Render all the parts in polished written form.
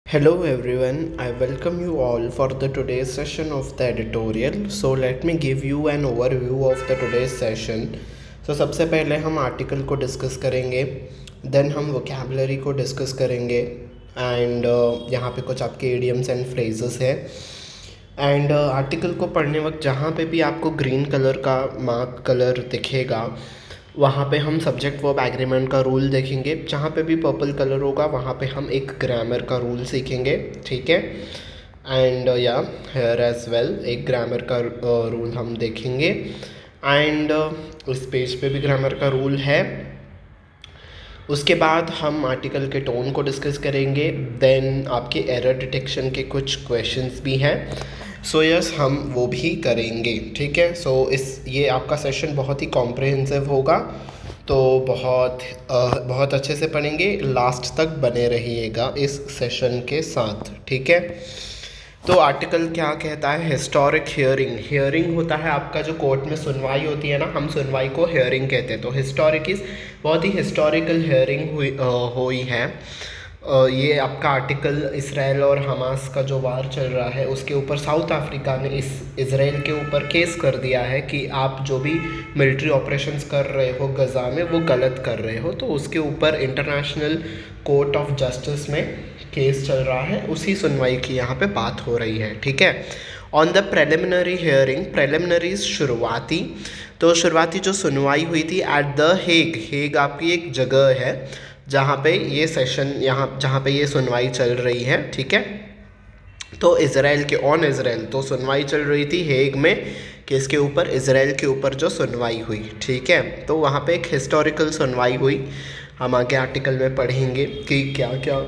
Hello everyone, I welcome you all for the today's session of the editorial. So let me give you an overview of the today's session. So सबसे पहले हम article को discuss करेंगे, then हम vocabulary को discuss करेंगे and यहाँ पे कुछ आपके इडियम्स एंड फ्रेजेस है। एंड आर्टिकल को पढ़ने वक्त जहाँ पे भी आपको ग्रीन कलर का मार्क कलर दिखेगा वहाँ पे हम सब्जेक्ट वर्ब एग्रीमेंट का रूल देखेंगे। जहाँ पे भी पर्पल कलर होगा वहाँ पे हम एक ग्रामर का रूल सीखेंगे, ठीक है। एंड या हेयर एज वेल एक ग्रामर का रूल हम देखेंगे एंड इस पेज पे भी ग्रामर का रूल है। उसके बाद हम आर्टिकल के टोन को डिस्कस करेंगे, देन आपके एरर डिटेक्शन के कुछ क्वेश्चंस भी हैं। सो यस हम वो भी करेंगे, ठीक है। सो ये आपका सेशन बहुत ही कॉम्प्रिहेंसिव होगा, तो बहुत अच्छे से पढ़ेंगे, लास्ट तक बने रहिएगा इस सेशन के साथ, ठीक है। तो आर्टिकल क्या कहता है? Historic hearing. हियरिंग होता है आपका जो कोर्ट में सुनवाई होती है ना, हम सुनवाई को हियरिंग कहते हैं। तो हिस्टोरिक इज़ बहुत ही हिस्टोरिकल हियरिंग हुई है। ये आपका आर्टिकल इसराइल और हमास का जो वार चल रहा है उसके ऊपर साउथ अफ्रीका ने इसराइल के ऊपर केस कर दिया है कि आप जो भी मिलिट्री ऑपरेशंस कर रहे हो गज़ा में वो गलत कर रहे हो। तो उसके ऊपर इंटरनेशनल कोर्ट ऑफ जस्टिस में केस चल रहा है, उसी सुनवाई की यहाँ पे बात हो रही है, ठीक है। On the preliminary hearing, preliminary शुरुआती, तो शुरुआती जो सुनवाई हुई थी एट द हेग। हेग आपकी एक जगह है जहाँ पे ये सेशन जहाँ पे ये सुनवाई चल रही है, ठीक है। तो इसराइल के ऑन इसराइल तो सुनवाई चल रही थी हेग में, किसके ऊपर? इसराइल के ऊपर जो सुनवाई हुई, ठीक है। तो वहाँ पे एक हिस्टोरिकल सुनवाई हुई। हम आगे आर्टिकल में पढ़ेंगे कि क्या क्या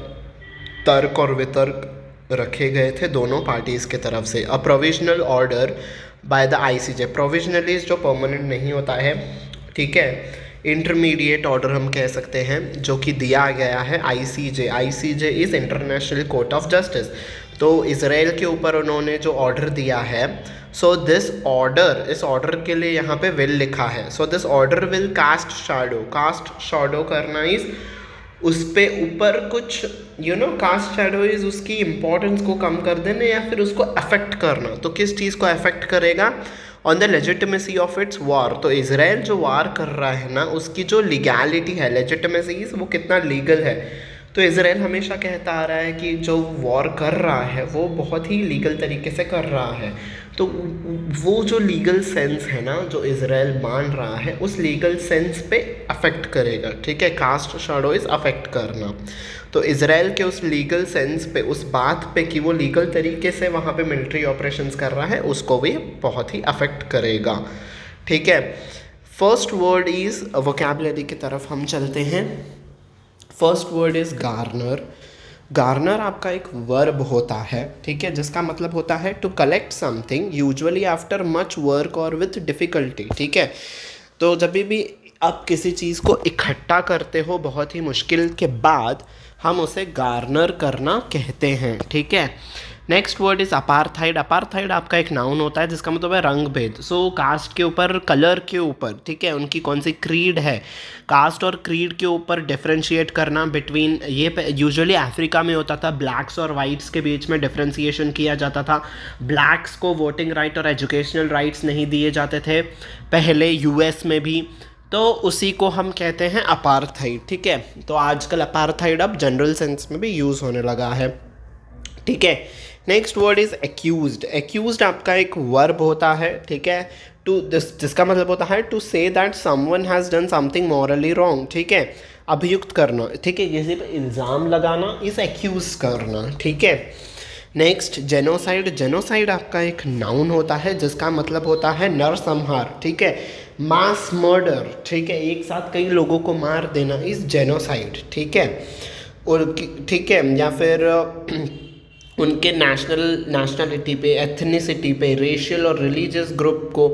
तर्क और वितर्क रखे गए थे दोनों पार्टीज़ के तरफ से। A provisional order by the ICJ. Provisionally जो परमानेंट नहीं होता है, ठीक है। इंटरमीडिएट ऑर्डर हम कह सकते हैं जो कि दिया गया है ICJ. ICJ is international court of justice. तो इसराइल के ऊपर उन्होंने जो ऑर्डर दिया है, सो दिस ऑर्डर, इस ऑर्डर के लिए यहाँ पे विल लिखा है। So this order will cast shadow. Cast shadow करना इज़ उस पे ऊपर कुछ कास्ट शैडो इज उसकी इम्पोर्टेंस को कम कर देना या फिर उसको अफेक्ट करना। तो किस चीज़ को अफेक्ट करेगा? On the legitimacy of its war. तो इसराइल जो वार कर रहा है ना उसकी जो लीगैलिटी है, लेजिटिमेसी वो कितना लीगल है। तो इसराइल हमेशा कहता आ रहा है कि जो वॉर कर रहा है वो बहुत ही लीगल तरीके से कर रहा है। तो वो जो लीगल सेंस है ना जो इसराइल मान रहा है उस लीगल सेंस पे अफेक्ट करेगा, ठीक है। कास्ट शैडो इज अफेक्ट करना। तो इसराइल के उस लीगल सेंस पे, उस बात पे कि वो लीगल तरीके से वहाँ पे मिलिट्री ऑपरेशंस कर रहा है, उसको भी बहुत ही अफेक्ट करेगा, ठीक है। फर्स्ट वर्ड इज़ वोकैबुलरी की तरफ हम चलते हैं। First word is Garner. Garner आपका एक वर्ब होता है, ठीक है, जिसका मतलब होता है to collect something usually after much work और विथ डिफ़िकल्टी, ठीक है। तो जब भी आप किसी चीज़ को इकट्ठा करते हो बहुत ही मुश्किल के बाद, हम उसे गार्नर करना कहते हैं, ठीक है। Next word is apartheid. Apartheid आपका एक नाउन होता है जिसका मतलब है रंग भेद। सो कास्ट के ऊपर, कलर के ऊपर, ठीक है, उनकी कौन सी क्रीड है, कास्ट और क्रीड के ऊपर डिफ्रेंशिएट करना बिटवीन, ये यूजुअली अफ्रीका में होता था। ब्लैक्स और वाइट्स के बीच में डिफ्रेंशिएशन किया जाता था। ब्लैक्स को वोटिंग राइट और एजुकेशनल राइट्स नहीं दिए जाते थे पहले, यूएस में भी। तो उसी को हम कहते हैं अपार्थाइड, ठीक है। तो आजकल अपार्थाइड अब जनरल सेंस में भी यूज़ होने लगा है, ठीक है। Next word is accused. Accused आपका एक वर्ब होता है, ठीक है, टू जिसका मतलब होता है to say that someone has done something morally wrong, ठीक है, अभियुक्त करना, ठीक है, किसी पे इल्ज़ाम लगाना इस एक्यूज करना, ठीक है। Next genocide. जेनोसाइड आपका एक नाउन होता है जिसका मतलब होता है नरसंहार, ठीक है, मास मर्डर, ठीक है, एक साथ कई लोगों को मार देना इस जेनोसाइड, ठीक है। और ठीक है, या फिर उनके नेशनलिटी पे, एथनिसिटी पे, रेशियल और रिलीजियस ग्रुप को,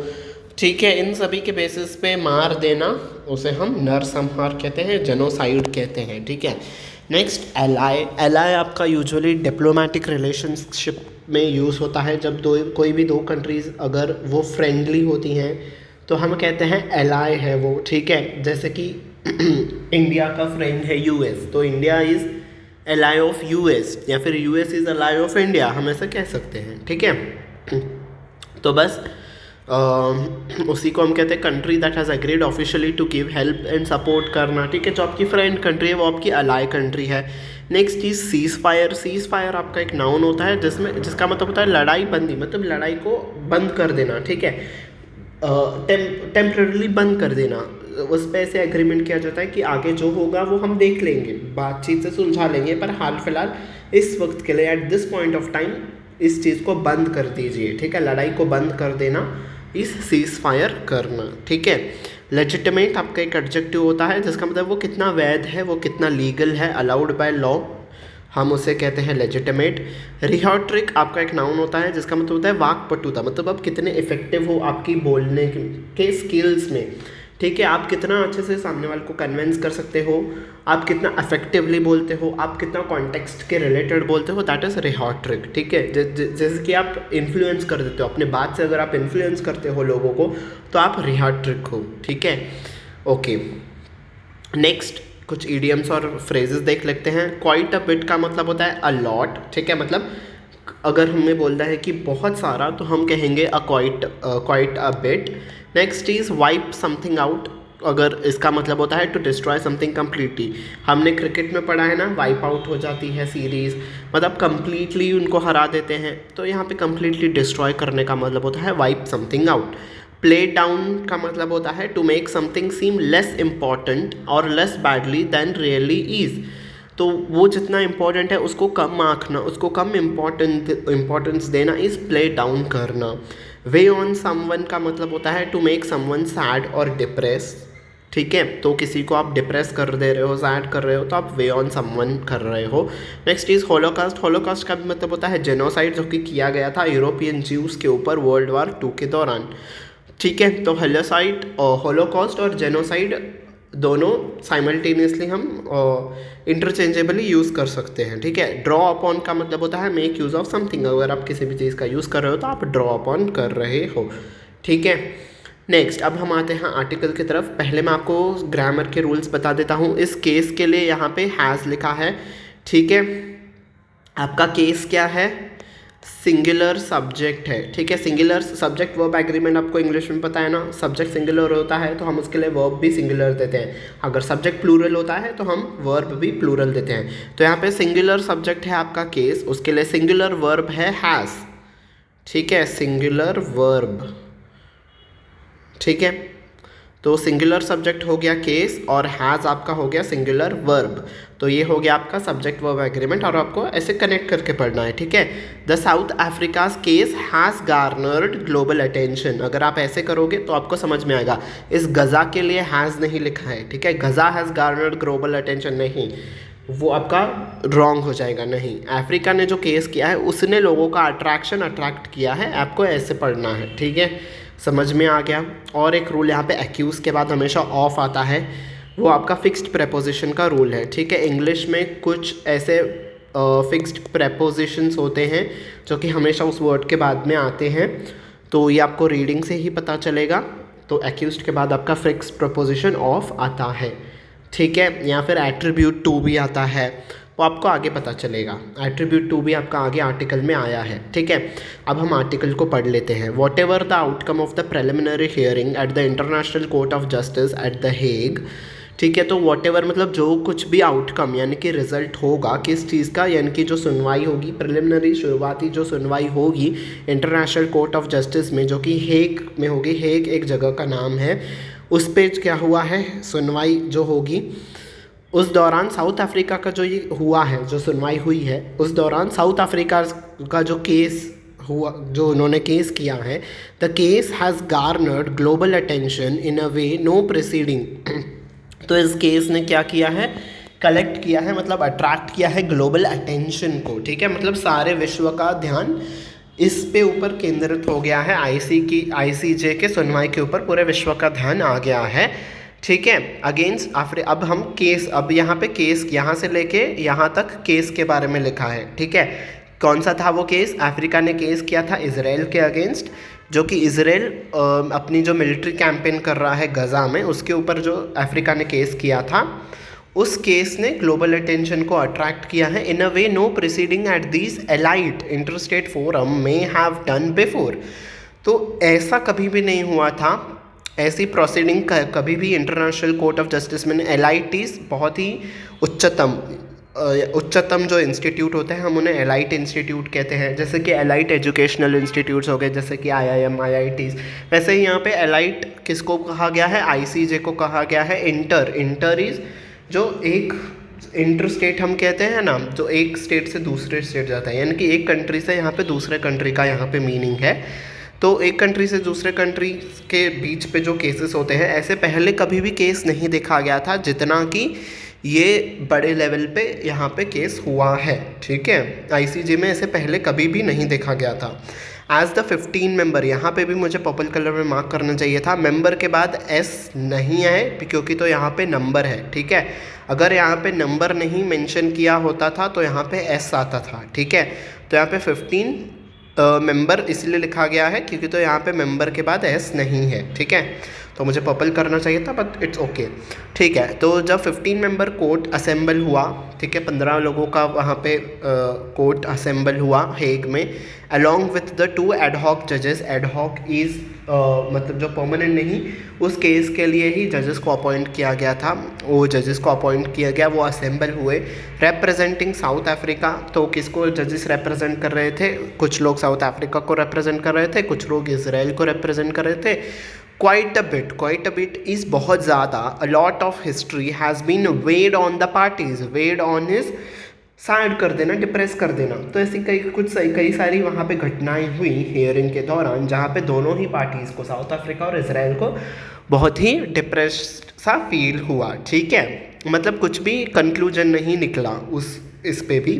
ठीक है, इन सभी के बेसिस पे मार देना, उसे हम नरसंहार कहते हैं, जेनोसाइड कहते हैं, ठीक है। Next ally. एलाई आपका यूजुअली डिप्लोमेटिक रिलेशनशिप में यूज़ होता है जब कोई भी दो कंट्रीज़ अगर वो फ्रेंडली होती हैं तो हम कहते हैं एलाई है वो, ठीक है। जैसे कि इंडिया का फ्रेंड है यूएस, तो India is ally of US या फिर US is ally of India, हम ऐसा कह सकते हैं, ठीक है। तो बस उसी को हम कहते हैं country that has agreed officially to give help and support करना, ठीक है। जो आपकी फ्रेंड कंट्री है वो आपकी अलाई कंट्री है। नेक्स्ट चीज़ सीज़ फायर। सीज़ फायर आपका एक नाउन होता है जिसका मतलब होता है लड़ाई बंदी, मतलब लड़ाई को बंद कर देना, ठीक है। टेम्पररी बंद कर देना, उस पर ऐसे एग्रीमेंट किया जाता है कि आगे जो होगा वो हम देख लेंगे, बातचीत से सुलझा लेंगे, पर हाल फिलहाल इस वक्त के लिए at this point of time इस चीज़ को बंद कर दीजिए, ठीक है। लड़ाई को बंद कर देना इस सीज़ फायर करना, ठीक है। लेजिटिमेट आपका एक एडजेक्टिव होता है जिसका मतलब वो कितना वैध है, वो कितना लीगल है, अलाउड बाय लॉ, हम उसे कहते हैं लेजिटिमेट। रिहॉट्रिक आपका एक नाउन होता है जिसका मतलब होता है वाक्पटुता, मतलब आप कितने इफेक्टिव हो आपकी बोलने के स्किल्स में, ठीक है। आप कितना अच्छे से सामने वाले को कन्विंस कर सकते हो, आप कितना इफेक्टिवली बोलते हो, आप कितना कॉन्टेक्स्ट के रिलेटेड बोलते हो, दैट इज़ रिहॉट्रिक, ठीक है। जैसे कि आप इन्फ्लुएंस कर देते हो अपने बात से, अगर आप इन्फ्लुएंस करते हो लोगों को तो आप रिहॉट्रिक हो, ठीक है। ओके, नेक्स्ट कुछ इडियम्स और फ्रेजेस देख लेते हैं। क्वाइट अ बिट का मतलब होता है अ लॉट, ठीक है। मतलब अगर हमें बोलना है कि बहुत सारा तो हम कहेंगे a quite a bit. Next is wipe something out, अगर इसका मतलब होता है टू डिस्ट्रॉय समथिंग कम्प्लीटली। हमने क्रिकेट में पढ़ा है ना, वाइप आउट हो जाती है सीरीज़, मतलब कम्प्लीटली उनको हरा देते हैं, तो यहाँ पे कम्प्लीटली डिस्ट्रॉय करने का मतलब होता है wipe something out. Play down का मतलब होता है to make something seem less important और less badly than really is, तो वो जितना इम्पोर्टेंट है उसको कम आंकना, उसको कम इम्पोर्टेंस देना इज़ प्ले डाउन करना। वे ऑन समवन का मतलब होता है टू मेक समवन सैड और डिप्रेस, ठीक है। तो किसी को आप डिप्रेस कर दे रहे हो, सैड कर रहे हो, तो आप वे ऑन समवन कर रहे हो। Next is Holocaust. होलोकास्ट का मतलब होता है जेनोसाइड, जो कि किया गया था यूरोपियन ज्यूज़ के ऊपर वर्ल्ड वार 2 के दौरान, ठीक है। तो होलोसाइड और होलोकॉस्ट और जेनोसाइड दोनों साइमल्टेनियसली हम इंटरचेंजेबली यूज़ कर सकते हैं, ठीक है। ड्रॉ अपॉन का मतलब होता है मेक यूज़ ऑफ समथिंग, अगर आप किसी भी चीज़ का यूज़ कर रहे हो तो आप ड्रॉ अपॉन कर रहे हो, ठीक है। नेक्स्ट अब हम आते हैं आर्टिकल की तरफ। पहले मैं आपको ग्रामर के रूल्स बता देता हूँ। इस केस के लिए यहाँ पे हैज़ लिखा है, ठीक है। आपका केस क्या है, सिंगुलर सब्जेक्ट है, ठीक है। सिंगुलर सब्जेक्ट वर्ब एग्रीमेंट आपको इंग्लिश में पता है ना, सब्जेक्ट सिंगुलर होता है तो हम उसके लिए वर्ब भी सिंगुलर देते हैं, अगर सब्जेक्ट प्लूरल होता है तो हम वर्ब भी प्लूरल देते हैं। तो यहाँ पे सिंगुलर सब्जेक्ट है आपका केस, उसके लिए सिंगुलर वर्ब है हैज़, ठीक है, सिंगुलर वर्ब, ठीक है। तो सिंगुलर सब्जेक्ट हो गया केस और हैज़ आपका हो गया सिंगुलर वर्ब, तो ये हो गया आपका सब्जेक्ट वर्ब एग्रीमेंट, और आपको ऐसे कनेक्ट करके पढ़ना है, ठीक है। The South Africa's case has garnered global attention, अगर आप ऐसे करोगे तो आपको समझ में आएगा। इस गज़ा के लिए हैज़ नहीं लिखा है, ठीक है, गज़ा हैज़ गार्नर्ड ग्लोबल अटेंशन नहीं, वो आपका रॉन्ग हो जाएगा। नहीं, अफ्रीका ने जो केस किया है उसने लोगों का अट्रैक्ट किया है, आपको ऐसे पढ़ना है, ठीक है। समझ में आ गया। और एक रूल यहाँ पे एक्यूज़ के बाद हमेशा ऑफ आता है, वो आपका फिक्स्ड प्रेपोजिशन का रूल है, ठीक है। इंग्लिश में कुछ ऐसे फिक्स्ड प्रेपोजिशंस होते हैं जो कि हमेशा उस वर्ड के बाद में आते हैं, तो ये आपको रीडिंग से ही पता चलेगा। तो एक्यूज्ड के बाद आपका फिक्स्ड प्रेपोजिशन ऑफ आता है, ठीक है, या फिर एट्रीब्यूट टू भी आता है, वो आपको आगे पता चलेगा। एट्रीब्यूट टू भी आपका आगे आर्टिकल में आया है, ठीक है। अब हम आर्टिकल को पढ़ लेते हैं। What ever the outcome of the preliminary hearing at the international court of justice at the Hague, ठीक है। तो वॉट एवर मतलब जो कुछ भी आउटकम यानी कि रिजल्ट होगा किस चीज़ का, यानी कि जो सुनवाई होगी, प्रिलिमिनरी शुरुआती जो सुनवाई होगी इंटरनेशनल कोर्ट ऑफ जस्टिस में, जो कि हेग में होगी, हेग एक जगह का नाम है, उस पे क्या हुआ है, सुनवाई जो होगी उस दौरान साउथ अफ्रीका का जो ये हुआ है, जो सुनवाई हुई है, उस दौरान साउथ अफ्रीका का जो केस हुआ, जो उन्होंने केस किया है, the case has garnered global attention in a way no proceeding, तो इस केस ने क्या किया है, कलेक्ट किया है, मतलब अट्रैक्ट किया है ग्लोबल अटेंशन को, ठीक है। मतलब सारे विश्व का ध्यान इस पे ऊपर केंद्रित हो गया है, आईसीजे के सुनवाई के ऊपर पूरे विश्व का ध्यान आ गया है, ठीक है। अगेंस्ट अब हम केस, अब यहाँ पे केस यहाँ से लेके यहाँ तक केस के बारे में लिखा है, ठीक है। कौन सा था वो केस, अफ्रीका ने केस किया था इजराइल के अगेंस्ट, जो कि इजराइल अपनी जो मिलिट्री कैंपेन कर रहा है गज़ा में, उसके ऊपर जो अफ्रीका ने केस किया था, उस केस ने ग्लोबल अटेंशन को अट्रैक्ट किया है in a way no proceeding at this elite interstate forum may have done before. तो ऐसा कभी भी नहीं हुआ था, ऐसी प्रोसीडिंग कभी भी इंटरनेशनल कोर्ट ऑफ जस्टिस में एलाइटीज बहुत ही उच्चतम जो इंस्टीट्यूट होते हैं हम उन्हें एलाइट इंस्टीट्यूट कहते हैं, जैसे कि एलाइट एजुकेशनल इंस्टीट्यूट्स हो गए, जैसे कि IIM IITs। वैसे ही यहाँ पे एलाइट किसको कहा गया है, ICJ को कहा गया है। इंटर इज जो एक इंटर स्टेट हम कहते हैं ना, जो एक स्टेट से दूसरे स्टेट जाता है, यानी कि एक कंट्री से यहाँ पे दूसरे कंट्री का यहाँ पे मीनिंग है। तो एक कंट्री से दूसरे कंट्री के बीच पे जो केसेस होते हैं, ऐसे पहले कभी भी केस नहीं देखा गया था जितना कि ये बड़े लेवल पे यहाँ पे केस हुआ है, ठीक है। ICJ में ऐसे पहले कभी भी नहीं देखा गया था। एज द 15 मेंबर, यहाँ पे भी मुझे पर्पल कलर में मार्क करना चाहिए था, मेंबर के बाद S नहीं है क्योंकि तो यहाँ पे नंबर है, ठीक है। अगर यहाँ पे नंबर नहीं मेंशन किया होता था तो यहाँ पे S आता था, ठीक है। तो यहाँ पे 15 मेंबर इसलिए लिखा गया है क्योंकि तो यहाँ पे मेंबर के बाद S नहीं है, ठीक है। तो मुझे पर्पल करना चाहिए था बट इट्स ओके, ठीक है। तो जब 15 मेंबर कोर्ट असेंबल हुआ, ठीक है, 15 लोगों का वहाँ पे कोर्ट असेंबल हुआ हेग में, अलॉन्ग विथ द 2 एडहॉक जजेस। एडहॉक इज़ मतलब जो परमानेंट नहीं, उस केस के लिए ही जजेस को अपॉइंट किया गया था, वो जजेस को अपॉइंट किया गया, वो असेंबल हुए रिप्रेजेंटिंग साउथ अफ्रीका। तो किसको जजेस रिप्रेजेंट कर रहे थे, कुछ लोग साउथ अफ्रीका को रिप्रेजेंट कर रहे थे, कुछ लोग इजराइल को रिप्रेजेंट कर रहे थे। क्वाइट अ बिट इज़ बहुत ज़्यादा, a lot of history has been weighed on the parties, weighed on is sad कर देना, डिप्रेस कर देना। तो ऐसी कई सारी वहाँ पे घटनाएं हुई हियरिंग के दौरान, जहाँ पे दोनों ही पार्टीज़ को, साउथ अफ्रीका और इजराइल को, बहुत ही डिप्रेस्ड सा फील हुआ, ठीक है। मतलब कुछ भी कंक्लूजन नहीं निकला इस पे भी।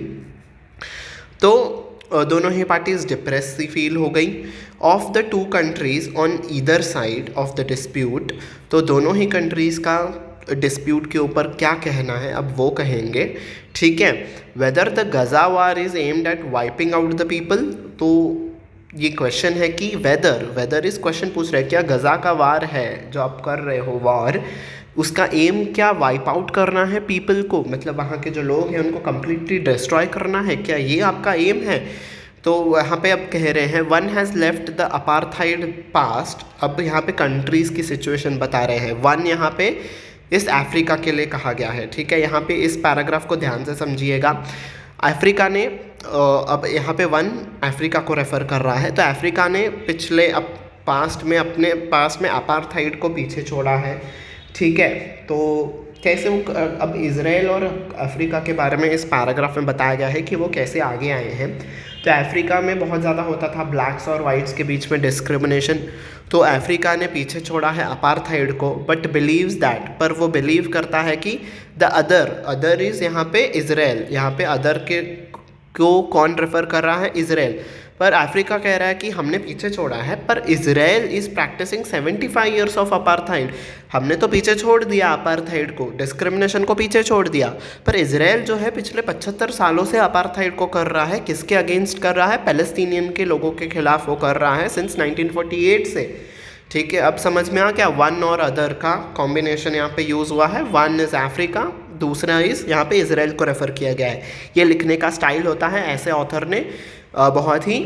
तो दोनों ही पार्टीज़ डिप्रेस सी फील हो गई। Of the 2 countries on either side of the dispute, तो दोनों ही कंट्रीज़ का डिस्प्यूट के ऊपर क्या कहना है अब वो कहेंगे, ठीक है। Whether the Gaza war is aimed at wiping out the people, तो ये क्वेश्चन है कि वेदर इस क्वेश्चन पूछ रहे हैं क्या गजा का वार है जो आप कर रहे हो वार, उसका एम क्या वाइप आउट करना है पीपल को, मतलब वहाँ के जो लोग हैं उनको कम्प्लीटली डिस्ट्रॉय करना है, क्या ये आपका एम है। तो यहाँ पे अब कह रहे हैं one has left the apartheid past. अब यहाँ पे कंट्रीज़ की सिचुएशन बता रहे हैं। वन यहाँ पे इस अफ्रीका के लिए कहा गया है, ठीक है। यहाँ पे इस पैराग्राफ को ध्यान से समझिएगा। अफ्रीका ने अब यहाँ पे वन अफ्रीका को रेफ़र कर रहा है, तो अफ्रीका ने पिछले अपने पास्ट में अपार्थाइड को पीछे छोड़ा है, ठीक है। तो कैसे वो अब इज़राइल और अफ्रीका के बारे में इस पैराग्राफ में बताया गया है कि वो कैसे आगे आए हैं। तो अफ्रीका में बहुत ज़्यादा होता था ब्लैक्स और वाइट्स के बीच में डिस्क्रिमिनेशन, तो अफ्रीका ने पीछे छोड़ा है अपार्थाइड को, बट बिलीव्स दैट, पर वो बिलीव करता है कि द अदर इज़ यहाँ पे इज़राइल, यहाँ पे अदर को कौन रेफ़र कर रहा है, इज़राइल। पर अफ्रीका कह रहा है कि हमने पीछे छोड़ा है, पर Israel is practising 75 years of apartheid. हमने तो पीछे छोड़ दिया अपार्थाइड को, डिस्क्रिमिनेशन को पीछे छोड़ दिया, पर इज़राइल जो है पिछले 75 सालों से अपार्थाइड को कर रहा है। किसके अगेंस्ट कर रहा है, पैलेस्टीनियन के लोगों के खिलाफ वो कर रहा है सिंस 1948 से, ठीक है। अब समझ में आ गया, वन और अदर का कॉम्बिनेशन यहाँ पे यूज़ हुआ है। वन इज़ अफ्रीका, दूसरा इज़ यहाँ पे इज़राइल को रेफ़र किया गया है। ये लिखने का स्टाइल होता है, ऐसे ऑथर ने बहुत ही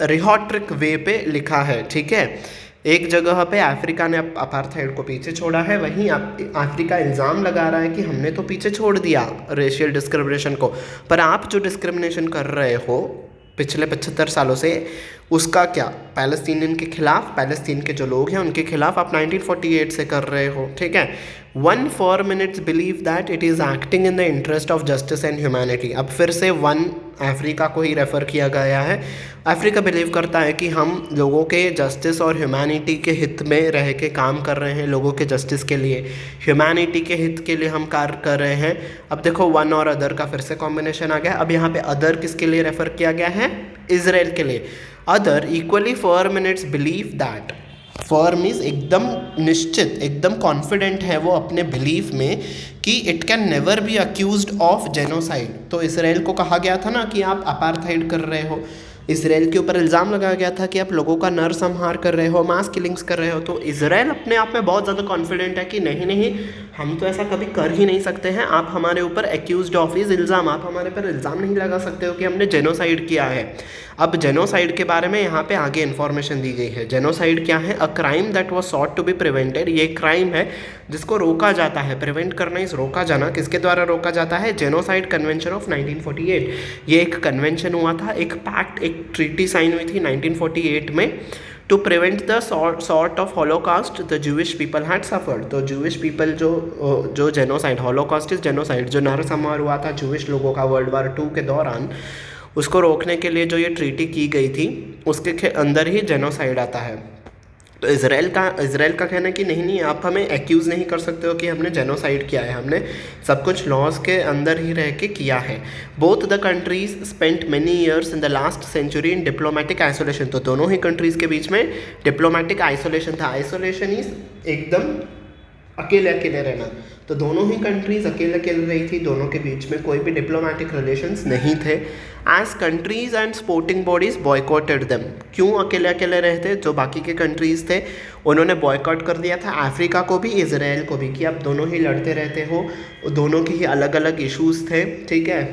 रिहॉट्रिक वे पे लिखा है, ठीक है। एक जगह पे अफ्रीका ने अपार्थाइड को पीछे छोड़ा है, वहीं अफ्रीका इल्ज़ाम लगा रहा है कि हमने तो पीछे छोड़ दिया रेशियल डिस्क्रिमिनेशन को, पर आप जो डिस्क्रिमिनेशन कर रहे हो पिछले 75 सालों से, उसका क्या, पैलेस्टीनियन के खिलाफ, पैलेस्तीन के जो लोग हैं उनके खिलाफ आप 1948 से कर रहे हो, ठीक है। 1 4 minutes believe that it is acting in the interest of justice and humanity. अब फिर से वन अफ्रीका को ही रेफ़र किया गया है। अफ्रीका बिलीव करता है कि हम लोगों के जस्टिस और ह्यूमैनिटी के हित में रह के काम कर रहे हैं, लोगों के जस्टिस के लिए, ह्यूमैनिटी के हित के लिए हम कार्य कर रहे हैं। अब देखो वन और अदर का फिर से कॉम्बिनेशन आ गया। अब यहाँ पे अदर किसके लिए रेफ़र किया गया है, इज़राइल के लिए। Other equally firm in its believe that, firm is एकदम निश्चित, एकदम कॉन्फिडेंट है वो अपने बिलीफ में कि it can never be accused of genocide. तो इसराइल को कहा गया था ना कि आप अपार्थाइड कर रहे हो, इसराइल के ऊपर इल्ज़ाम लगाया गया था कि आप लोगों का नरसंहार कर रहे हो, मास किलिंग्स कर रहे हो। तो इसराइल अपने आप में बहुत ज़्यादा कॉन्फिडेंट है कि नहीं, हम तो ऐसा कभी कर ही नहीं सकते हैं। आप हमारे ऊपर एक्यूज्ड ऑफिस इल्ज़ाम, आप हमारे पर इल्ज़ाम नहीं लगा सकते हो कि हमने जेनोसाइड किया है। अब जेनोसाइड के बारे में यहाँ पे आगे इन्फॉर्मेशन दी गई है। जेनोसाइड क्या है? A crime that was sought to be prevented. ये क्राइम है जिसको रोका जाता है। प्रिवेंट करना इस रोका जाना, किसके द्वारा रोका जाता है? Genocide convention of 1948। ये एक कन्वेंशन हुआ था, एक पैक्ट, एक ट्रीटी साइन हुई थी 1948 में, to prevent the sort of holocaust the Jewish people had suffered. तो जूविश पीपल जो जेनोसाइड, हॉलोकास्ट इज जेनोसाइड, जो नरसंहार हुआ था जूविश लोगों का वर्ल्ड वार 2 के दौरान, उसको रोकने के लिए जो ये ट्रीटी की गई थी उसके अंदर ही जेनोसाइड आता है। तो इज़राइल का कहना है कि नहीं, आप हमें एक्यूज़ नहीं कर सकते हो कि हमने जेनोसाइड किया है, हमने सब कुछ लॉज के अंदर ही रह के किया है। Both the countries spent many years in the last century in diplomatic isolation. तो दोनों ही कंट्रीज़ के बीच में डिप्लोमेटिक आइसोलेशन था। आइसोलेशन इज एकदम अकेले अकेले रहना। तो दोनों ही कंट्रीज़ अकेले अकेले रही थी, दोनों के बीच में कोई भी डिप्लोमेटिक रिलेशंस नहीं थे। As countries and sporting bodies boycotted them. क्यों अकेले अकेले रहते? जो बाकी के कंट्रीज़ थे उन्होंने बॉयकॉट कर दिया था अफ्रीका को भी, इजराइल को भी, कि आप दोनों ही लड़ते रहते हो, दोनों के ही अलग अलग इश्यूज़ थे, ठीक है।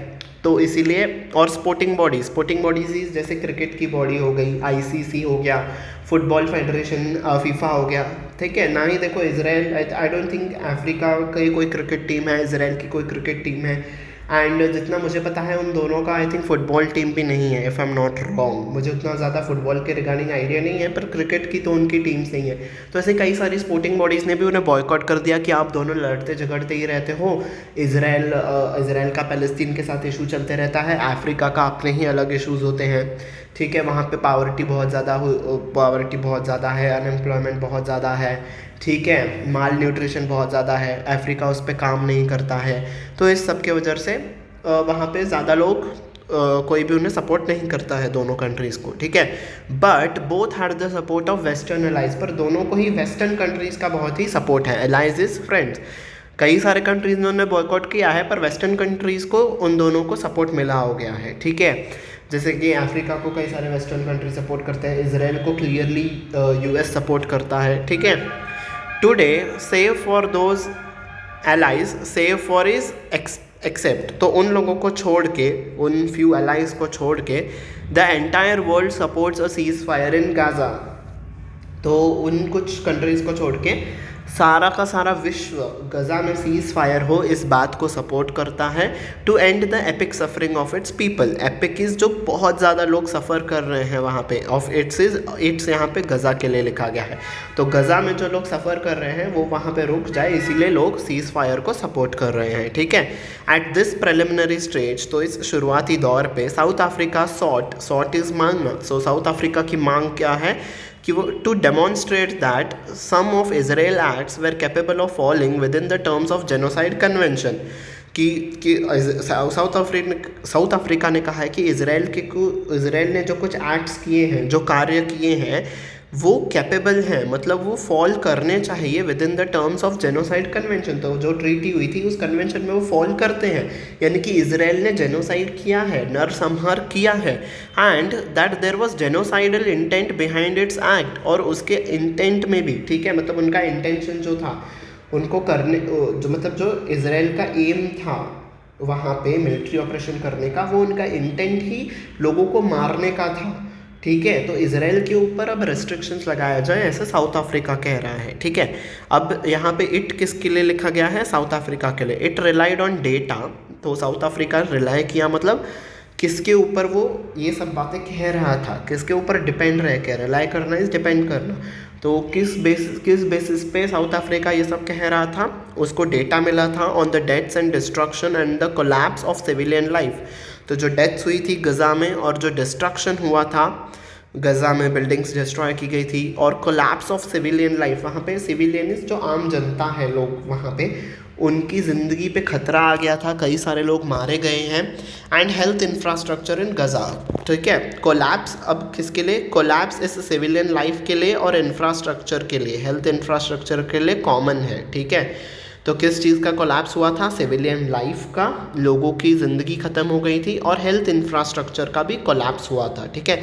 तो इसीलिए, और स्पोर्टिंग बॉडीज़ जैसे क्रिकेट की बॉडी हो गई, आईसीसी हो गया, फुटबॉल फेडरेशन फीफा हो गया, ठीक है ना। ही देखो Israel, I don't think Africa की कोई क्रिकेट टीम है, इजराइल की कोई क्रिकेट टीम है। एंड जितना मुझे पता है उन दोनों का आई थिंक फुटबॉल टीम भी नहीं है, if I am not wrong. मुझे उतना ज़्यादा फुटबॉल के रिगार्डिंग आइडिया नहीं है, पर क्रिकेट की तो उनकी टीम्स नहीं है। तो ऐसे कई सारी स्पोर्टिंग बॉडीज़ ने भी उन्हें बॉयकॉट कर दिया कि आप दोनों लड़ते झगड़ते ही रहते हो। इजराइल का पैलेस्तीन के साथ इशू चलते रहता है, अफ्रीका का अपने ही अलग इशूज़ होते हैं, ठीक है। वहाँ पे पावर्टी बहुत ज़्यादा है, अनएम्प्लॉयमेंट बहुत ज़्यादा है, ठीक है, माल न्यूट्रिशन बहुत ज़्यादा है, अफ्रीका उस पर काम नहीं करता है। तो इस सब के वजह से वहाँ पे ज़्यादा लोग कोई भी उन्हें सपोर्ट नहीं करता है, दोनों कंट्रीज़ को, ठीक है। But both had the support of western allies. पर दोनों को ही वेस्टर्न कंट्रीज़ का बहुत ही सपोर्ट है। Allies is friends. कई सारे कंट्रीज़ ने बॉयकॉट किया है, पर वेस्टर्न कंट्रीज़ को उन दोनों को सपोर्ट मिला हो गया है, ठीक है। जैसे कि अफ्रीका को कई सारे वेस्टर्न कंट्री सपोर्ट करते हैं, इजराइल को क्लियरली यूएस सपोर्ट करता है, ठीक है। Today save for those allies, save for is except. तो उन लोगों को छोड़ के, उन फ्यू एलाइज को छोड़ के, the entire world supports a cease fire in Gaza. तो उन कुछ कंट्रीज़ को छोड़ के सारा का सारा विश्व गज़ा में सीज़ फायर हो, इस बात को सपोर्ट करता है। To end the epic suffering of its people. Epic is जो बहुत ज़्यादा लोग सफ़र कर रहे हैं वहाँ पे, ऑफ इट्स यहाँ पे गज़ा के लिए लिखा गया है। तो गज़ा में जो लोग सफ़र कर रहे हैं वो वहाँ पे रुक जाए, इसीलिए लोग सीज़ फायर को सपोर्ट कर रहे हैं, ठीक है। एट दिस प्रिलिमिनरी स्टेज, तो इस शुरुआती दौर पे साउथ अफ्रीका सॉट इज़ मांगना। सो साउथ अफ्रीका की मांग क्या है कि वो to demonstrate that some of Israel acts were capable of falling within the terms of genocide convention. कि साउथ अफ्रीका ने कहा है कि इजराइल ने जो कुछ एक्ट्स किए हैं, जो कार्य किए हैं, वो कैपेबल हैं, मतलब वो फॉल करने चाहिए with in the terms of genocide convention. तो जो ट्रीटी हुई थी उस कन्वेंशन में वो फॉल करते हैं, यानी कि इजराइल ने जेनोसाइड किया है, नरसंहार किया है, and that there was genocidal intent behind its act. और उसके इंटेंट में भी, ठीक है, मतलब उनका इंटेंशन जो था उनको करने, जो इजराइल का एम था वहाँ पे मिलिट्री ऑपरेशन करने का, वो उनका इंटेंट ही लोगों को मारने का था, ठीक है। तो इजराइल के ऊपर अब रेस्ट्रिक्शंस लगाया जाए, ऐसा साउथ अफ्रीका कह रहा है, ठीक है। अब यहाँ पे इट किसके लिए लिखा गया है? साउथ अफ्रीका के लिए। It relied on data. तो साउथ अफ्रीका रिलाई किया, मतलब किसके ऊपर वो ये सब बातें कह रहा था, किसके ऊपर डिपेंड रह के। रिलाई करना इज डिपेंड करना। तो किस बेसिस पे साउथ अफ्रीका ये सब कह रहा था? उसको डेटा मिला था on the deaths and destruction and the collapse of civilian life. तो जो डेथ्स हुई थी गज़ा में और जो डिस्ट्रक्शन हुआ था, गज़ा में बिल्डिंग्स डिस्ट्रॉय की गई थी, और कोलैप्स ऑफ सिविलियन लाइफ, वहाँ पे सिविलियनिस्ट जो आम जनता है, लोग वहाँ पे, उनकी ज़िंदगी पे खतरा आ गया था, कई सारे लोग मारे गए हैं। एंड हेल्थ इंफ्रास्ट्रक्चर इन गज़ा, ठीक है। कोलैप्स अब किसके लिए? कोलैप्स इस सिविलियन लाइफ के लिए और इंफ्रास्ट्रक्चर के लिए, हेल्थ इंफ्रास्ट्रक्चर के लिए कॉमन है, ठीक है। तो किस चीज़ का कोलैप्स हुआ था? सिविलियन लाइफ का, लोगों की ज़िंदगी ख़त्म हो गई थी, और हेल्थ इंफ्रास्ट्रक्चर का भी कोलैप्स हुआ था, ठीक है।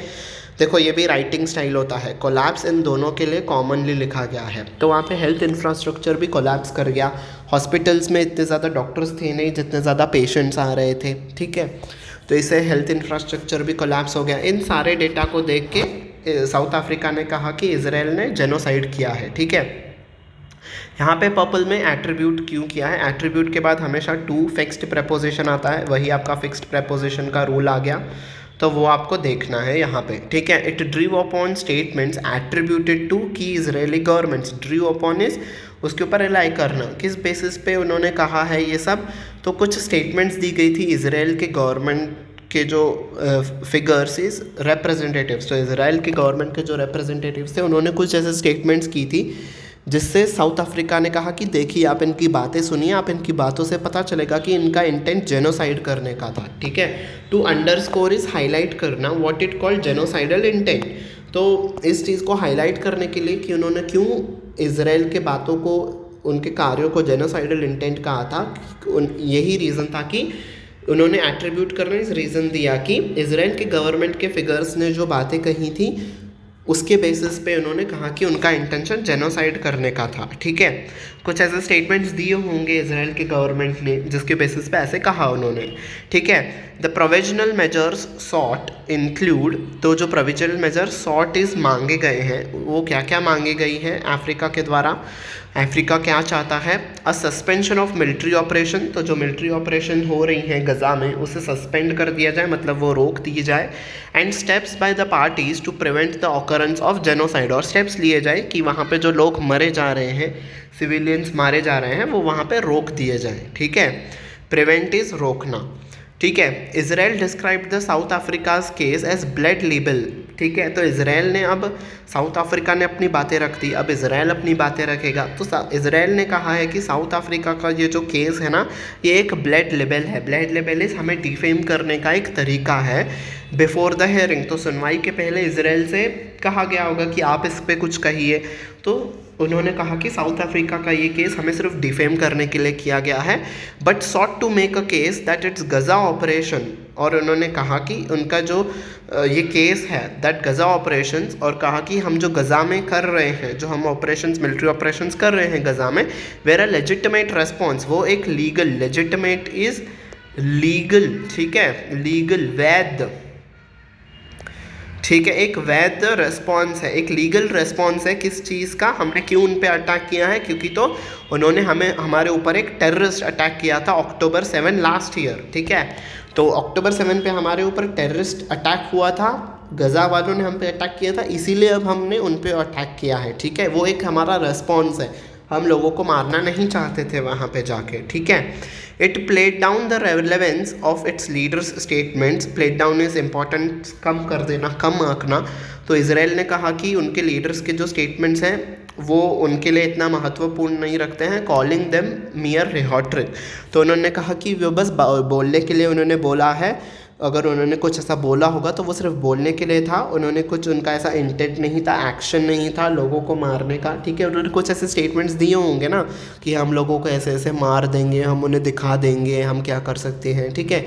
देखो ये भी राइटिंग स्टाइल होता है, कोलैप्स इन दोनों के लिए कॉमनली लिखा गया है। तो वहाँ पे हेल्थ इंफ्रास्ट्रक्चर भी कोलैप्स कर गया, हॉस्पिटल्स में इतने ज़्यादा डॉक्टर्स थे नहीं जितने ज़्यादा पेशेंट्स आ रहे थे, ठीक है। तो इससे हेल्थ इंफ्रास्ट्रक्चर भी कोलैप्स हो गया। इन सारे डेटा को देख के साउथ अफ्रीका ने कहा कि इजराइल ने जेनोसाइड किया है, ठीक है। यहाँ पे पर्पल में एट्रीब्यूट क्यों किया है, एट्रीब्यूट के बाद हमेशा टू फिक्स्ड प्रपोजिशन आता है, वही आपका फिक्स्ड प्रपोजिशन का रूल आ गया, तो वो आपको देखना है यहाँ पे, ठीक है। It drew upon statements attributed to key Israeli governments, drew upon is उसके ऊपर रिलाई करना, किस बेसिस पे उन्होंने कहा है ये सब। तो कुछ स्टेटमेंट्स दी गई थी इसराइल के गवर्नमेंट के जो फिगर्स इज रिप्रेजेंटेटिव्स, तो इसराइल के गवर्नमेंट के जो रिप्रेजेंटेटिव्स थे उन्होंने कुछ ऐसे स्टेटमेंट्स की थी जिससे साउथ अफ्रीका ने कहा कि देखिए आप इनकी बातें सुनिए, आप इनकी बातों से पता चलेगा कि इनका इंटेंट जेनोसाइड करने का था, ठीक है। टू अंडरस्कोर इज हाईलाइट करना what it called genocidal intent, तो इस चीज़ को हाईलाइट करने के लिए कि उन्होंने क्यों इसराइल के बातों को, उनके कार्यों को जेनोसाइडल इंटेंट कहा था, यही रीज़न था कि उन्होंने एट्रीब्यूट करना इस रीज़न दिया कि इसराइल के गवर्नमेंट के फिगर्स ने जो बातें कही थी उसके बेसिस पे उन्होंने कहा कि उनका इंटेंशन जेनोसाइड करने का था, ठीक है। कुछ ऐसे स्टेटमेंट्स दिए होंगे इसराइल के गवर्नमेंट ने जिसके बेसिस पे ऐसे कहा उन्होंने, ठीक है। The provisional measures sought include, तो जो प्रोविजनल मेजर्स सॉट इज मांगे गए हैं वो क्या क्या मांगे गई हैं अफ्रीका के द्वारा। अफ्रीका क्या चाहता है, अ सस्पेंशन ऑफ मिलिट्री ऑपरेशन, तो जो मिलिट्री ऑपरेशन हो रही हैं गज़ा में उसे सस्पेंड कर दिया जाए, मतलब वो रोक दी जाए। And steps by the parties to prevent the occurrence of genocide, और स्टेप्स लिए जाए कि वहाँ पे जो लोग मरे जा रहे हैं, सिविलियंस मारे जा रहे हैं, वो वहाँ पे रोक दिए जाए, ठीक है। प्रिवेंट इज रोकना, ठीक है। Israel describe the South Africa's case as blood libel, ठीक है। तो इसराइल ने अब, साउथ अफ्रीका ने अपनी बातें रख दी, अब इसराइल अपनी बातें रखेगा। तो इसराइल ने कहा है कि साउथ अफ्रीका का ये जो केस है ना, ये एक ब्लड लिबल है। ब्लड लिबल इज हमें डिफेम करने का एक तरीका है बिफोर द हियरिंग, तो सुनवाई के पहले इसराइल से कहा गया होगा कि आप इस पर कुछ कहिए, तो उन्होंने कहा कि साउथ अफ्रीका का ये केस हमें सिर्फ डिफेम करने के लिए किया गया है, but sought to make a case that its Gaza operation, और उन्होंने कहा कि उनका जो ये केस है दैट गज़ा ऑपरेशंस, और कहा कि हम जो गज़ा में कर रहे हैं, जो हम ऑपरेशंस, मिलिट्री ऑपरेशंस कर रहे हैं गज़ा में, वेर अ लेजिटिमेट रेस्पॉन्स, वो एक लीगल, लेजिटिमेट इज लीगल, ठीक है, लीगल, वैध, ठीक है, एक वैध रेस्पॉन्स है, एक लीगल रेस्पॉन्स है किस चीज़ का, हमने क्यों उन पे अटैक किया है, क्योंकि तो उन्होंने हमारे ऊपर एक टेररिस्ट अटैक किया था October 7 लास्ट ईयर, ठीक है। तो October 7 पे हमारे ऊपर टेररिस्ट अटैक हुआ था, गज़ा वालों ने हम पे अटैक किया था, इसीलिए अब हमने उन पे अटैक किया है, ठीक है। वो एक हमारा रेस्पॉन्स है, हम लोगों को मारना नहीं चाहते थे वहाँ पे जाके, ठीक है। It played down the relevance of its leaders statements, played down is important, कम कर देना, कम आंकना। तो इसराइल ने कहा कि उनके लीडर्स के जो स्टेटमेंट्स हैं वो उनके लिए इतना महत्वपूर्ण नहीं रखते हैं, कॉलिंग देम मियर रिहॉट्रिक, तो उन्होंने कहा कि वो बस बोलने के लिए उन्होंने बोला है, अगर उन्होंने कुछ ऐसा बोला होगा तो वो सिर्फ बोलने के लिए था, उन्होंने कुछ, उनका ऐसा इंटेंट नहीं था, एक्शन नहीं था लोगों को मारने का, ठीक है। उन्होंने कुछ ऐसे स्टेटमेंट्स दिए होंगे ना कि हम लोगों को ऐसे ऐसे मार देंगे, हम उन्हें दिखा देंगे हम क्या कर सकते हैं, ठीक है।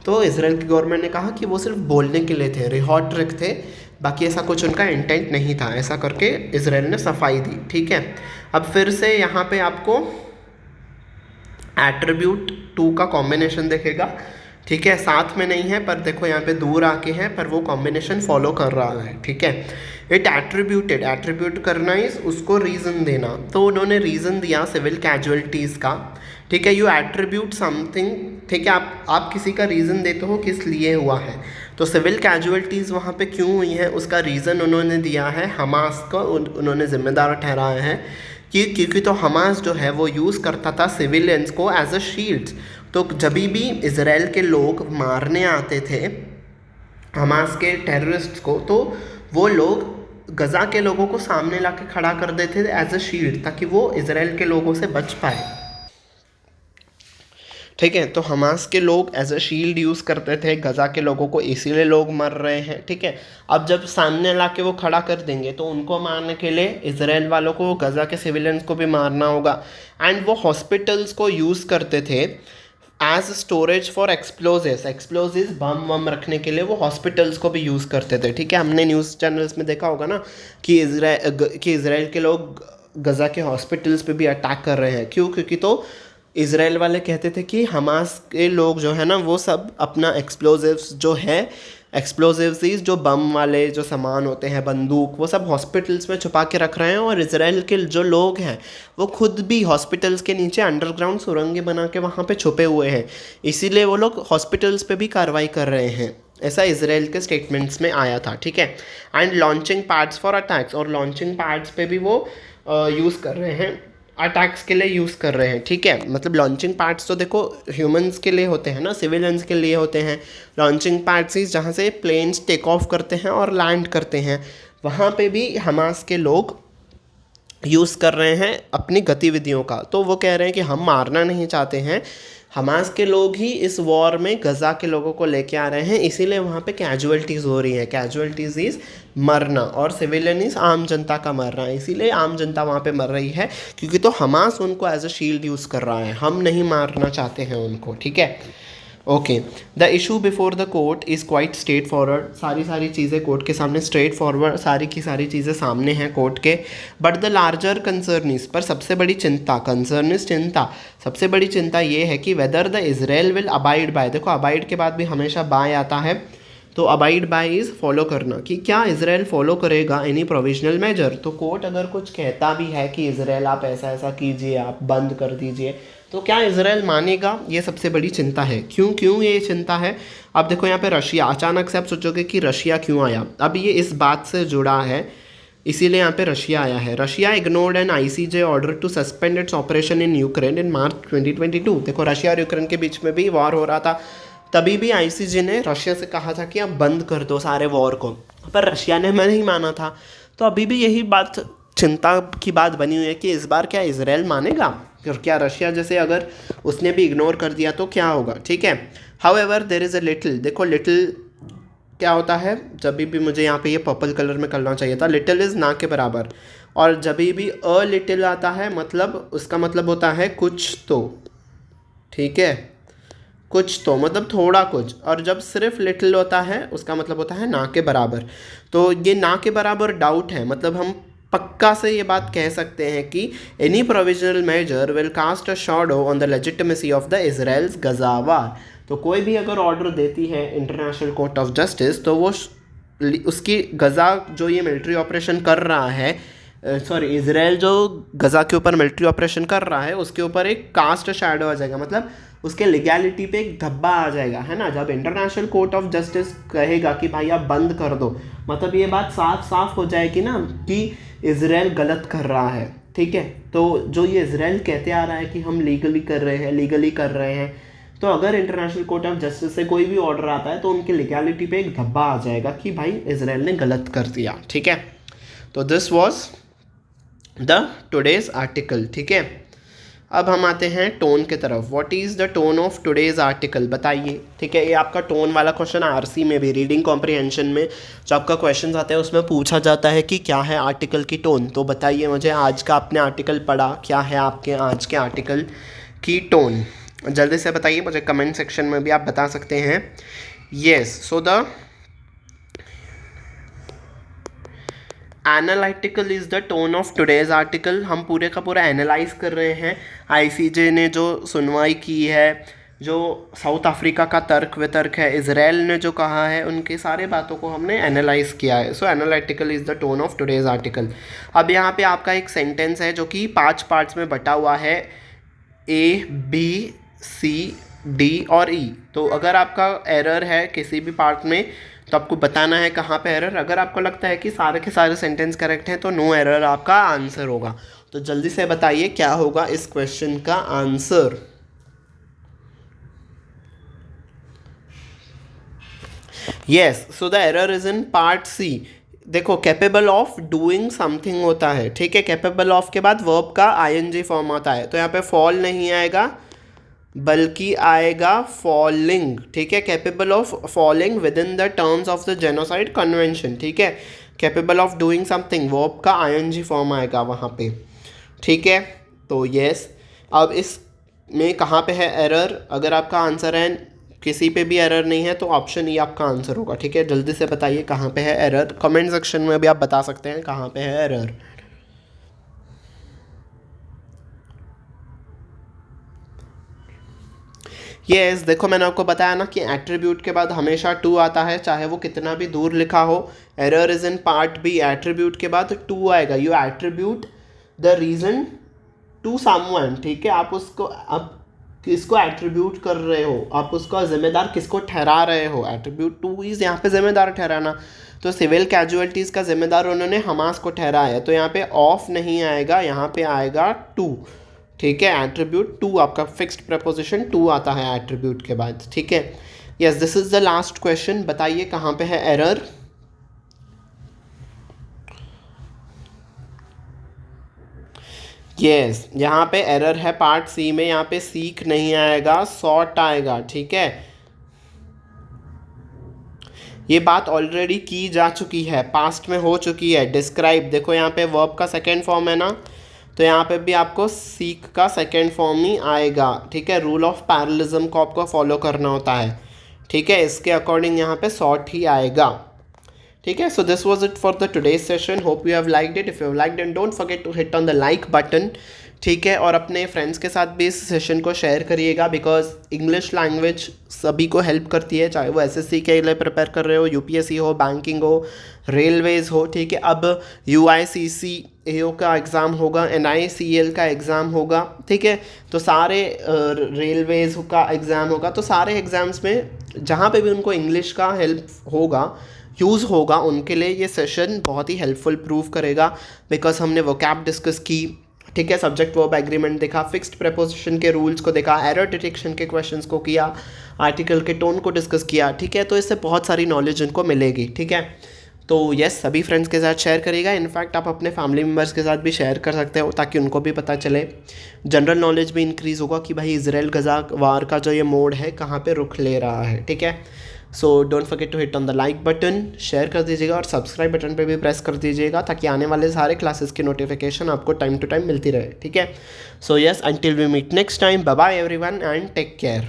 तो इसराइल की गवर्नमेंट ने कहा कि वो सिर्फ बोलने के लिए थे, रिहॉट्रिक थे, बाकी ऐसा कुछ उनका इंटेंट नहीं था, ऐसा करके इसराइल ने सफाई दी, ठीक है। अब फिर से यहाँ पे आपको एट्रीब्यूट 2 का कॉम्बिनेशन दिखेगा, ठीक है, साथ में नहीं है पर देखो यहाँ पे दूर आके है, पर वो कॉम्बिनेशन फॉलो कर रहा है, ठीक है। इट एट्रीब्यूटेड, एट्रीब्यूट करना इज उसको रीज़न देना, तो उन्होंने रीज़न दिया सिविल कैजुअलिटीज़ का, ठीक है। यू एट्रीब्यूट समथिंग, ठीक है, आप किसी का रीज़न देते हो किस लिए हुआ है, तो सिविल कैजुअलिटीज़ वहाँ पे क्यों हुई है उसका रीज़न उन्होंने दिया है, हमास को उन्होंने जिम्मेदार ठहराया है कि क्योंकि तो हमास जो है वो यूज़ करता था सिविलियंस को एज अ शील्ड्स, तो जब भी इजराइल के लोग मारने आते थे हमास के टेररिस्ट्स को, तो वो लोग गज़ा के लोगों को सामने ला के खड़ा कर देते थे एज अ शील्ड, ताकि वो इजराइल के लोगों से बच पाए, ठीक है। तो हमास के लोग एज अ शील्ड यूज़ करते थे गज़ा के लोगों को, इसीलिए लोग मर रहे हैं, ठीक है। अब जब सामने ला के वो खड़ा कर देंगे तो उनको मारने के लिए इजराइल वालों को गज़ा के सिविलियंस को भी मारना होगा, एंड वो हॉस्पिटल्स को यूज़ करते थे एज स्टोरेज फॉर एक्सप्लोजिव, बम वम रखने के लिए वो हॉस्पिटल्स को भी यूज़ करते थे, ठीक है। हमने न्यूज़ चैनल्स में देखा होगा ना कि इजराइल के लोग गज़ा के हॉस्पिटल्स पे भी अटैक कर रहे हैं, क्यों, क्योंकि तो इसराइल वाले कहते थे कि हमास के लोग जो है ना वो सब अपना एक्सप्लोजिव्स जो है, एक्सप्लोजिव्स जो बम वाले जो सामान होते हैं, बंदूक, वो सब हॉस्पिटल्स में छुपा के रख रहे हैं। और इसराइल के जो लोग हैं वो खुद भी हॉस्पिटल्स के नीचे अंडरग्राउंड सुरंगें बना के वहाँ पे छुपे हुए हैं, इसीलिए वो लोग हॉस्पिटल्स पे भी कार्रवाई कर रहे हैं। ऐसा इसराइल के स्टेटमेंट्स में आया था, ठीक है। And launching pads for attacks, और लॉन्चिंग पैड्स पे भी वो यूज़ कर रहे हैं, अटैक्स के लिए यूज़ कर रहे हैं, ठीक है। मतलब लॉन्चिंग पैड्स तो देखो ह्यूमंस के लिए होते हैं ना, सिविलियंस के लिए होते हैं। लॉन्चिंग पैड्स ही जहाँ से प्लेन्स टेक ऑफ करते हैं और लैंड करते हैं, वहाँ पे भी हमास के लोग यूज़ कर रहे हैं अपनी गतिविधियों का। तो वो कह रहे हैं कि हम मारना नहीं चाहते हैं, हमास के लोग ही इस वॉर में गज़ा के लोगों को लेके आ रहे हैं, इसीलिए वहाँ पे कैजुअल्टीज़ हो रही हैं। कैजुअल्टीज़ इज़ मरना, और सिविलियन इज़ आम जनता का मरना, इसीलिए आम जनता वहाँ पे मर रही है, क्योंकि तो हमास उनको एज अ शील्ड यूज़ कर रहा है, हम नहीं मारना चाहते हैं उनको, ठीक है। Okay, the issue before the court is quite straight forward, सारी चीज़ें कोर्ट के सामने स्ट्रेट फॉरवर्ड, सारी की सारी चीज़ें सामने हैं कोर्ट के। But the larger concern is, पर सबसे बड़ी चिंता, कंसर्न इज चिंता, सबसे बड़ी चिंता ये है कि whether the Israel will abide by, देखो अबाइड के बाद भी हमेशा बाय आता है, तो अबाइड बाय इज़ फॉलो करना, कि क्या इसराइल फॉलो करेगा एनी प्रोविजनल मेजर। तो कोर्ट अगर कुछ कहता भी है कि इसराइल आप ऐसा ऐसा कीजिए, आप बंद कर दीजिए, तो क्या इसराइल मानेगा, ये सबसे बड़ी चिंता है। क्यों ये चिंता है? अब देखो यहाँ पे रशिया, अचानक से आप सोचोगे कि रशिया क्यों आया, अब ये इस बात से जुड़ा है, इसीलिए यहाँ पे रशिया आया है। Russia ignored an ICJ order to suspend its operation in Ukraine in March 2022। देखो रशिया और यूक्रेन के बीच में भी वॉर हो रहा था, तभी भी ICJ ने रशिया से कहा था कि आप बंद कर दो सारे वॉर को, पर रशिया ने नहीं माना था। तो अभी भी यही बात चिंता की बात बनी हुई है कि इस बार क्या इसराइल मानेगा, क्या रशिया जैसे अगर उसने भी इग्नोर कर दिया तो क्या होगा, ठीक है। However there is a little, देखो लिटिल क्या होता है, जब भी मुझे यहाँ पे ये पर्पल कलर में करना चाहिए था, लिटिल इज़ ना के बराबर, और जब भी अ लिटिल आता है मतलब उसका मतलब होता है कुछ तो, ठीक है, कुछ तो मतलब थोड़ा कुछ, और जब सिर्फ लिटिल होता है उसका मतलब होता है ना के बराबर। तो ये ना के बराबर डाउट है, मतलब हम पक्का से ये बात कह सकते हैं कि any provisional measure will cast a shadow on the legitimacy of the Israel's Gaza war. तो कोई भी अगर ऑर्डर देती है इंटरनेशनल कोर्ट ऑफ जस्टिस, तो वो उसकी गजा जो ये मिलिट्री ऑपरेशन कर रहा है, सॉरी इसराइल जो गजा के ऊपर मिलिट्री ऑपरेशन कर रहा है उसके ऊपर एक कास्ट शैडो आ जाएगा, मतलब उसके लीगैलिटी पे एक धब्बा आ जाएगा, है ना। जब इंटरनेशनल कोर्ट ऑफ जस्टिस कहेगा कि भाई आप बंद कर दो, मतलब ये बात साफ साफ हो जाएगी ना कि इसराइल गलत कर रहा है, ठीक है। तो जो ये इसराइल कहते आ रहा है कि हम लीगली कर रहे हैं, तो अगर इंटरनेशनल कोर्ट ऑफ जस्टिस से कोई भी ऑर्डर आता है तो उनकी लीगैलिटी पे एक धब्बा आ जाएगा कि भाई इसराइल ने गलत कर दिया, ठीक है। तो this was the today's article, ठीक है। अब हम आते हैं टोन के तरफ। What is the tone of today's article, बताइए, ठीक है। ये आपका टोन वाला क्वेश्चन RC में भी, रीडिंग कॉम्प्रिहेंशन में जो आपका क्वेश्चन आते हैं उसमें पूछा जाता है कि क्या है आर्टिकल की टोन। तो बताइए मुझे, आज का आपने आर्टिकल पढ़ा, क्या है आपके आज के आर्टिकल की टोन, जल्दी से बताइए मुझे, कमेंट सेक्शन में भी आप बता सकते हैं। Yes, so the analytical is the tone of today's article. हम पूरे का पूरा एनालाइज कर रहे हैं ICJ ने जो सुनवाई की है, जो साउथ अफ्रीका का तर्क वितर्क है, इसराइल ने जो कहा है, उनकी सारी बातों को हमने एनालाइज किया है। So analytical is the tone of today's article. अब यहाँ पे आपका एक सेंटेंस है जो कि 5 पार्ट्स में बटा हुआ है, A B C D और E। तो अगर आपका एरर है किसी भी पार्ट में तो आपको बताना है कहाँ पे एरर। अगर आपको लगता है कि सारे के सारे सेंटेंस करेक्ट हैं तो नो एरर आपका आंसर होगा। तो जल्दी से बताइए क्या होगा इस क्वेश्चन का answer. Yes, so the error is in part C। देखो कैपेबल ऑफ डूइंग समथिंग होता है, ठीक है। कैपेबल ऑफ के बाद वर्ब का ING फॉर्म आता है, तो यहाँ पे फॉल नहीं आएगा बल्कि आएगा फॉलिंग, ठीक है। Capable of falling within the terms of the genocide convention, ठीक है। Capable of doing something, verb का ING फॉर्म आएगा वहाँ पे, ठीक है। तो यस, अब इस में कहाँ पे है एरर, अगर आपका आंसर है किसी पे भी एरर नहीं है तो ऑप्शन E आपका आंसर होगा, ठीक है। जल्दी से बताइए कहाँ पे है एरर, कमेंट सेक्शन में भी आप बता सकते हैं कहाँ पे है एरर। यस देखो मैंने आपको बताया ना कि एट्रीब्यूट के बाद हमेशा टू आता है, चाहे वो कितना भी दूर लिखा हो। Error is in part B, attribute के बाद टू आएगा। You attribute the reason to someone, ठीक है। आप उसको, आप किसको एट्रीब्यूट कर रहे हो, आप उसका जिम्मेदार किसको ठहरा रहे हो। एट्रीब्यूट टू इज यहाँ पे जिम्मेदार ठहराना, तो सिविल कैजुअलिटीज़ का जिम्मेदार उन्होंने हमास को ठहराया है, तो यहाँ पे ऑफ नहीं आएगा, यहाँ पे आएगा टू, ठीक है। एट्रीब्यूट टू, आपका फिक्स्ड प्रपोजिशन टू आता है एट्रीब्यूट के बाद, ठीक है। Yes this is the last question. बताइए कहाँ पे है एरर। यस यहाँ पे एरर है पार्ट सी में, यहाँ पे सीक नहीं आएगा, सॉट आएगा, ठीक है। ये बात ऑलरेडी की जा चुकी है, पास्ट में हो चुकी है। डिस्क्राइब देखो यहाँ पे वर्ब का सेकेंड फॉर्म है ना, तो यहाँ पे भी आपको सीक का सेकेंड फॉर्म ही आएगा, ठीक है। रूल ऑफ पैरेललिज्म को आपको फॉलो करना होता है, ठीक है। इसके अकॉर्डिंग यहाँ पे सॉर्ट ही आएगा, ठीक है। So this was it for the today's session. Hope you have liked it. If you have liked it don't forget to hit on the like button, ठीक है। और अपने फ्रेंड्स के साथ भी इस सेशन को शेयर करिएगा, बिकॉज इंग्लिश लैंग्वेज सभी को हेल्प करती है, चाहे वो एसएससी के लिए प्रिपेयर कर रहे हो, यूपीएससी हो, बैंकिंग हो, रेलवेज हो, ठीक है। अब यूआईसीसी एओ का एग्ज़ाम होगा, एनआईसीएल का एग्ज़ाम होगा, ठीक है। तो सारे रेलवेज का एग्ज़ाम होगा, तो सारे एग्ज़ाम्स में जहाँ पे भी उनको इंग्लिश का हेल्प होगा, यूज़ होगा, उनके लिए ये सेशन बहुत ही हेल्पफुल प्रूव करेगा। बिकॉज हमने वोकैब डिस्कस की, ठीक है, सब्जेक्ट वर्ब एग्रीमेंट देखा, फिक्स्ड प्रेपोजिशन के रूल्स को देखा, एरर डिटेक्शन के क्वेश्चंस को किया, आर्टिकल के टोन को डिस्कस किया, ठीक है। तो इससे बहुत सारी नॉलेज उनको मिलेगी, ठीक है। तो यस सभी फ्रेंड्स के साथ शेयर करिएगा। इनफैक्ट आप अपने फैमिली मेम्बर्स के साथ भी शेयर कर सकते हो, ताकि उनको भी पता चले, जनरल नॉलेज भी इंक्रीज़ होगा कि भाई इजराइल गजा वार का जो ये मोड है कहाँ पे रुख ले रहा है, ठीक है। So don't forget to hit on the like button, share कर दीजिएगा और सब्सक्राइब बटन पे भी प्रेस कर दीजिएगा, ताकि आने वाले सारे क्लासेस की नोटिफिकेशन आपको टाइम टू टाइम मिलती रहे, ठीक है। So yes until we meet next time, bye bye everyone and take care.